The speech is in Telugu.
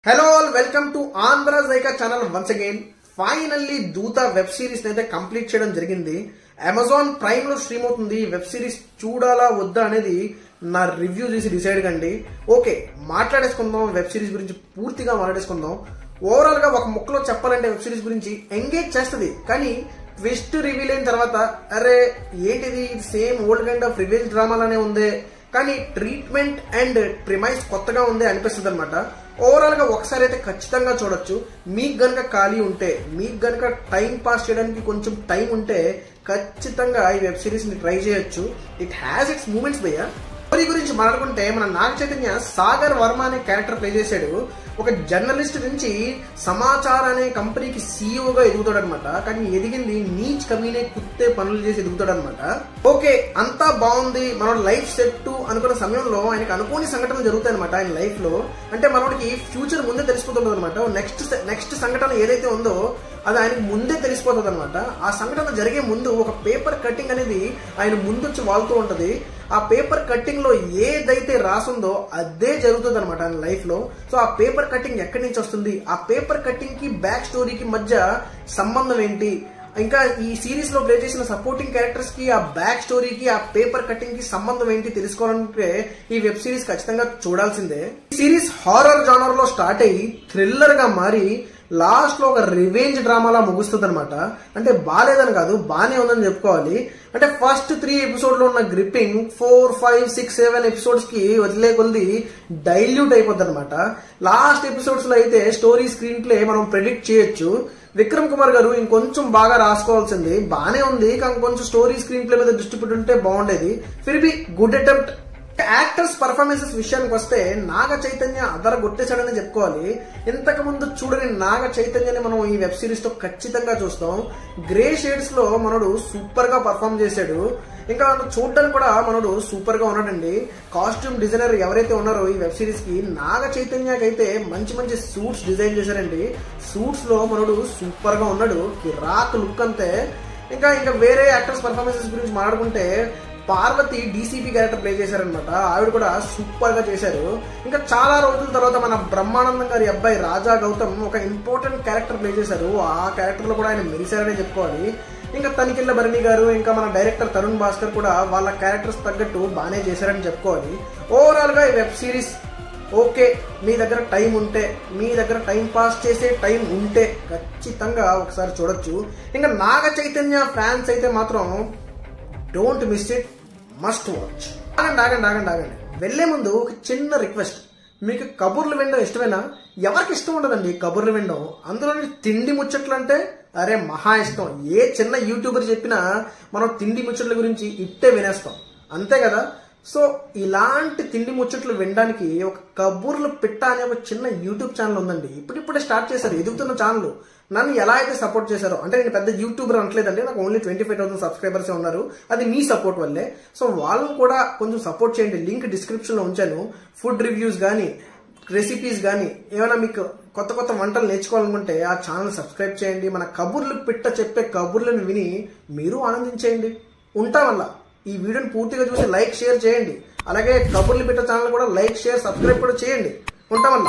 Hello all, welcome to Andhra Zyka channel once again. Finally Doota web series అయితే కంప్లీట్ చేయడం జరిగింది. Amazon Prime లో స్ట్రీమ్ అవుతుంది. వెబ్ సిరీస్ చూడాలా వద్దా అనేది నా రివ్యూ చేసి డిసైడ్ కండి. ఓకే, మాట్లాడేసుకుందాం. వెబ్ సిరీస్ గురించి పూర్తిగా మాట్లాడేసుకుందాం. ఓవరాల్ గా ఒక ముక్కలో చెప్పాలంటే వెబ్ సిరీస్ గురించి ఎంగేజ్ చేస్తుంది, కానీ ట్విస్ట్ రివీల్ అయిన తర్వాత అరే ఏంటిది same old kind of revenge డ్రామాలానే ఉంది, కానీ ట్రీట్మెంట్ అండ్ ప్రిమైస్ కొత్తగా ఉంది అనిపిస్తుంది అనమాట. ఓవరాల్ గా ఒకసారి అయితే ఖచ్చితంగా చూడొచ్చు. మీకు గనక ఖాళీ ఉంటే, మీకు గనక టైం పాస్ చేయడానికి కొంచెం టైం ఉంటే ఖచ్చితంగా ఈ వెబ్ సిరీస్ ని ట్రై చేయొచ్చు. ఇట్ హ్యాస్ ఇట్స్ మూమెంట్స్ భయ్యా. స్టోరీ గురించి మాట్లాడుకుంటే మన నాగ చైతన్య సాగర్ వర్మ అనే క్యారెక్టర్ ప్లే చేశాడు. ఒక జర్నలిస్ట్ నుంచి సమాచార్ అనే కంపెనీకి సీఈఓగా ఎదుగుతాడు అనమాట. కానీ ఎదిగింది నీచ్ కమీనే కుత్తే పనులు చేసి ఎదుగుతాడు అనమాట. ఓకే, అంతా బాగుంది, మనోడు లైఫ్ సెట్ అనుకున్న సమయంలో ఆయనకు అనుకోని సంఘటనలు జరుగుతాయి అనమాట ఆయన లైఫ్ లో. అంటే మనోడికి ఫ్యూచర్ ముందే తెలిసిపోతుంది అనమాట. నెక్స్ట్ సంఘటన ఏదైతే ఉందో అది ఆయనకు ముందే తెలిసిపోతుంది అనమాట. ఆ సంఘటన జరిగే ముందు ఒక పేపర్ కటింగ్ అనేది ఆయన ముందొచ్చి వాళ్తూ ఉంటది. ఆ పేపర్ కట్టింగ్ లో ఏదైతే రాసుందో అదే జరుగుతుంది అనమాట ఆయన లైఫ్ లో. సో ఆ పేపర్ కటింగ్ ఎక్కడి నుంచి వస్తుంది, ఆ పేపర్ కటింగ్ కి బ్యాక్ స్టోరీకి మధ్య సంబంధం ఏంటి, ఇంకా ఈ సిరీస్ లో ప్లే చేసిన సపోర్టింగ్ క్యారెక్టర్స్ కి ఆ బ్యాక్ స్టోరీకి ఆ పేపర్ కటింగ్ కి సంబంధం ఏంటి తెలుసుకోవాలంటే ఈ వెబ్ సిరీస్ ఖచ్చితంగా చూడాల్సిందే. ఈ సిరీస్ హారర్ జానర్ లో స్టార్ట్ అయ్యి థ్రిల్లర్ గా మారి లాస్ట్ లో ఒక రివెంజ్ డ్రామాలా ముగుస్తుంది అనమాట. అంటే బాలేదని కాదు, బానే ఉందని చెప్పుకోవాలి. అంటే ఫస్ట్ 3 ఎపిసోడ్ లో ఉన్న గ్రిప్పింగ్ 4, 5, 6, 7 ఎపిసోడ్స్ కి వదిలే కొద్ది డైల్యూట్ అయిపోద్ది అనమాట. లాస్ట్ ఎపిసోడ్స్ లో అయితే స్టోరీ స్క్రీన్ ప్లే మనం ప్రెడిక్ట్ చేయొచ్చు. విక్రమ్ కుమార్ గారు ఇంకొంచెం బాగా రాసుకోవాల్సింది. బానే ఉంది, కానీ కొంచెం స్టోరీ స్క్రీన్ ప్లే మీద దృష్టి పెట్టుంటే బాగుండేది. ఫిర్ బి గుడ్ అటెంప్ట్. యాక్టర్స్ పర్ఫార్మెన్సెస్ విషయానికి వస్తే నాగ చైతన్య అదర కొట్టేశాడని చెప్పుకోవాలి. ఇంతకు ముందు చూడని నాగ చైతన్యని మనం ఈ వెబ్ సిరీస్ లో ఖచ్చితంగా చూస్తాం. గ్రే షేడ్స్ లో మనోడు సూపర్ గా పర్ఫార్మ్ చేశాడు. ఇంకా చూడడానికి కూడా మనోడు సూపర్ గా ఉన్నాడండి. కాస్ట్యూమ్ డిజైనర్ ఎవరైతే ఉన్నారో ఈ వెబ్ సిరీస్ కి నాగ చైతన్యకి అయితే మంచి మంచి సూట్స్ డిజైన్ చేశారండి. సూట్స్ లో మనోడు సూపర్ గా ఉన్నాడు, కిరాక్ లుక్ అంతే. ఇంకా వేరే యాక్టర్స్ పర్ఫార్మెన్సెస్ గురించి మాట్లాడుకుంటే పార్వతి డీసీపీ క్యారెక్టర్ ప్లే చేశారనమాట. ఆవిడ కూడా సూపర్ గా చేశారు. ఇంకా చాలా రోజుల తర్వాత మన బ్రహ్మానందం గారి అబ్బాయి రాజా గౌతమ్ ఒక ఇంపార్టెంట్ క్యారెక్టర్ ప్లే చేశారు. ఆ క్యారెక్టర్ లో కూడా ఆయన మెరిశారనే చెప్పుకోవాలి. ఇంకా తనికెళ్ళ భరణి గారు, ఇంకా మన డైరెక్టర్ తరుణ్ భాస్కర్ కూడా వాళ్ళ క్యారెక్టర్స్ తగ్గట్టు బాగానే చేశారని చెప్పుకోవాలి. ఓవరాల్ గా ఈ వెబ్ సిరీస్ ఓకే, మీ దగ్గర టైం ఉంటే, మీ దగ్గర టైం పాస్ చేసే టైం ఉంటే ఖచ్చితంగా ఒకసారి చూడొచ్చు. ఇంకా నాగ చైతన్య ఫ్యాన్స్ అయితే మాత్రం don't miss it, must watch. ఆగండి. వెళ్లే ముందు ఒక చిన్న రిక్వెస్ట్. మీకు కబుర్లు వినడం ఇష్టమేనా? ఎవరికి ఇష్టం ఉండదండి కబుర్లు వినడం. అందులో తిండి ముచ్చట్లు అంటే అరే మహా ఇష్టం. ఏ చిన్న యూట్యూబర్ చెప్పినా మనం తిండి ముచ్చట్ల గురించి ఇట్టే వినేస్తాం, అంతే కదా. సో ఇలాంటి తిండి ముచ్చట్లు వినడానికి ఒక కబుర్లు పిట్ట అనే ఒక చిన్న యూట్యూబ్ ఛానల్ ఉందండి. ఇప్పుడిప్పుడే స్టార్ట్ చేశారు, ఎదుగుతున్న ఛానల్. నన్ను ఎలా అయితే సపోర్ట్ చేశారో, అంటే నేను పెద్ద యూట్యూబర్ అనట్లేదండి, నాకు ఓన్లీ 25,000 సబ్స్క్రైబర్స్ ఉన్నారు. అది మీ సపోర్ట్ వల్లే. సో వాళ్ళని కూడా కొంచెం సపోర్ట్ చేయండి. లింక్ డిస్క్రిప్షన్ లో ఉంచాను. ఫుడ్ రివ్యూస్ కానీ, రెసిపీస్ కానీ, ఏమైనా మీకు కొత్త కొత్త వంటలు నేర్చుకోవాలనుకుంటే ఆ ఛానల్ సబ్స్క్రైబ్ చేయండి. మన కబుర్లు పిట్ట చెప్పే కబుర్లను విని మీరు ఆనందించేయండి. ఉంటా వల్ల ఈ వీడియోని పూర్తిగా చూసి లైక్ షేర్ చేయండి. అలాగే కబుర్లు పిట్ట ఛానల్ కూడా లైక్ షేర్ సబ్స్క్రైబ్ కూడా చేయండి. ఉంటా వల్ల.